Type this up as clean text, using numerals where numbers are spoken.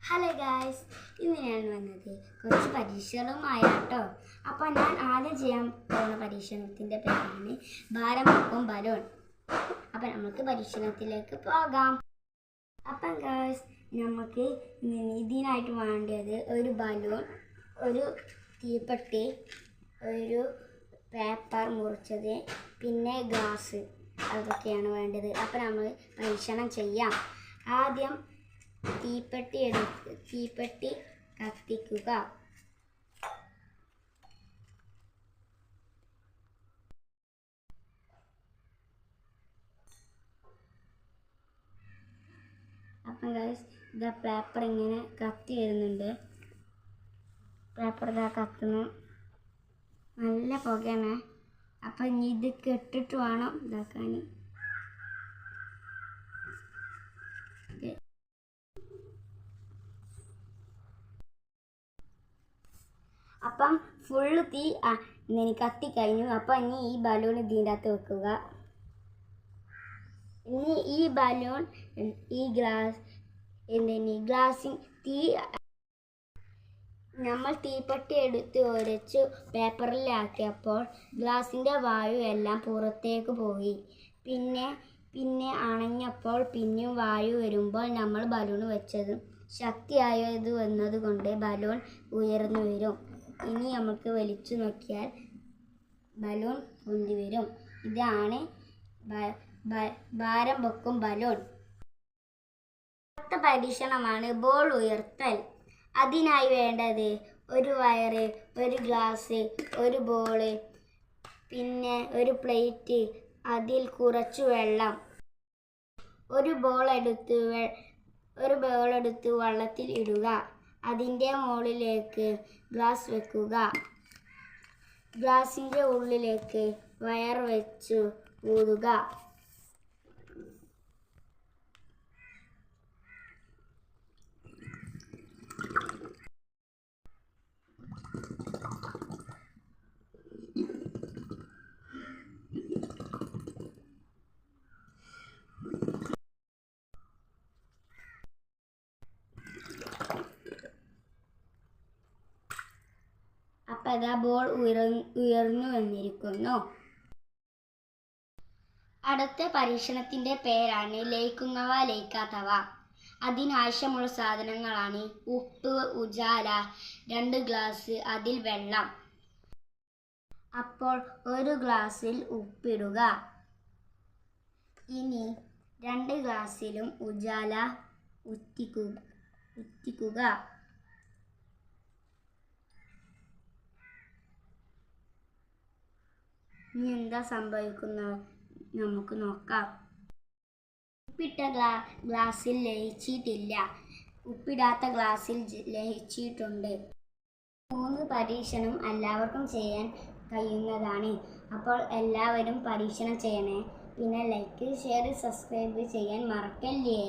Hello guys, ഇന്ന് ഞാൻ വന്നത് കുറച്ച് പരീക്ഷകളുമായിട്ടോ. അപ്പോൾ ഞാൻ ആദ്യം ചെയ്യാൻ പോകുന്ന പരീക്ഷണത്തിൻ്റെ പേരാണ് ഭാരം പൊക്കും ബലൂൺ. അപ്പം നമുക്ക് പരീക്ഷണത്തിലേക്ക് പോകാം. അപ്പം ഗായ്സ്, നമുക്ക് ഇതിനായിട്ട് വേണ്ടത് ഒരു ബലൂൺ, ഒരു തീപ്പെട്ടി, ഒരു പേപ്പർ മുറിച്ചത്, പിന്നെ ഗ്ലാസ്, അതൊക്കെയാണ് വേണ്ടത്. അപ്പം നമ്മൾ പരീക്ഷണം ചെയ്യാം. ആദ്യം തീപ്പെട്ടി കത്തിക്കുക. അപ്പം ഗൈസ്, ഇതാ പേപ്പർ ഇങ്ങനെ കത്തി വരുന്നുണ്ട്. പേപ്പർ ഇതാ കത്തുന്നു, നല്ല പുകയാണ്. അപ്പം ഇനി ഇത് കെട്ടിട്ട് വേണം ഇതാക്കാൻ. അപ്പം ഫുള്ള് തീ കത്തിക്കഴിഞ്ഞു. അപ്പം ഇനി ഈ ബലൂൺ ഇതിൻ്റെ അകത്ത് വെക്കുക. ഇനി ഈ ബലൂൺ ഈ നമ്മൾ തീപ്പെട്ടി എടുത്ത് ഉരച്ചു പേപ്പറിലാക്കിയപ്പോൾ ഗ്ലാസിൻ്റെ വായു എല്ലാം പുറത്തേക്ക് പോയി. പിന്നെ അണഞ്ഞപ്പോൾ പിന്നെയും വായു വരുമ്പോൾ നമ്മൾ ബലൂൺ വെച്ചത് ശക്തിയായത് വന്നതുകൊണ്ട് ബലൂൺ ഉയർന്നു വരും. ഇനി നമുക്ക് വലിച്ചു നോക്കിയാൽ ബലൂൺ പൊന്തി വരും. ഇതാണ് ഭാരം പൊക്കും ബലൂൺ. അടുത്ത പരീക്ഷണമാണ് ബോൾ ഉയർത്തൽ. അതിനായി വേണ്ടത് ഒരു വയറ്, ഒരു ഗ്ലാസ്, ഒരു ബോള്, പിന്നെ ഒരു പ്ലേറ്റ്, അതിൽ കുറച്ച് വെള്ളം. ഒരു ബോൾ എടുത്ത് വെള്ളത്തിൽ ഇടുക. അതിൻ്റെ മുകളിലേക്ക് ഗ്ലാസ് വെക്കുക. ഗ്ലാസിൻ്റെ ഉള്ളിലേക്ക് വയർ വെച്ച് ഊതുക. അപ്പം അതാ ബോൾ ഉയർന്നു വന്നിരിക്കുന്നു. അടുത്ത പരീക്ഷണത്തിൻ്റെ പേരാണ് ലയിക്കുന്നവ ലയിക്കാത്തവ. അതിനാവശ്യമുള്ള സാധനങ്ങളാണ് ഉപ്പ്, ഉജാല, 2 ഗ്ലാസ്, അതിൽ വെള്ളം. അപ്പോൾ ഒരു ഗ്ലാസ്സിൽ ഉപ്പിടുക. ഇനി 2 ഗ്ലാസ്സിലും ഉജാല ഉറ്റിക്കുക. ഇനി എന്താ സംഭവിക്കുന്നത് നമുക്ക് നോക്കാം. ഉപ്പിട്ട ഗ്ലാസ്സിൽ ലയിച്ചിട്ടില്ല, ഉപ്പിടാത്ത ഗ്ലാസ്സിൽ ലയിച്ചിട്ടുണ്ട്. 3 പരീക്ഷണം എല്ലാവർക്കും ചെയ്യാൻ കഴിയുന്നതാണ്. അപ്പോൾ എല്ലാവരും പരീക്ഷണം ചെയ്യണേ. പിന്നെ ലൈക്ക്, ഷെയർ, സബ്സ്ക്രൈബ് ചെയ്യാൻ മറക്കല്ലേ.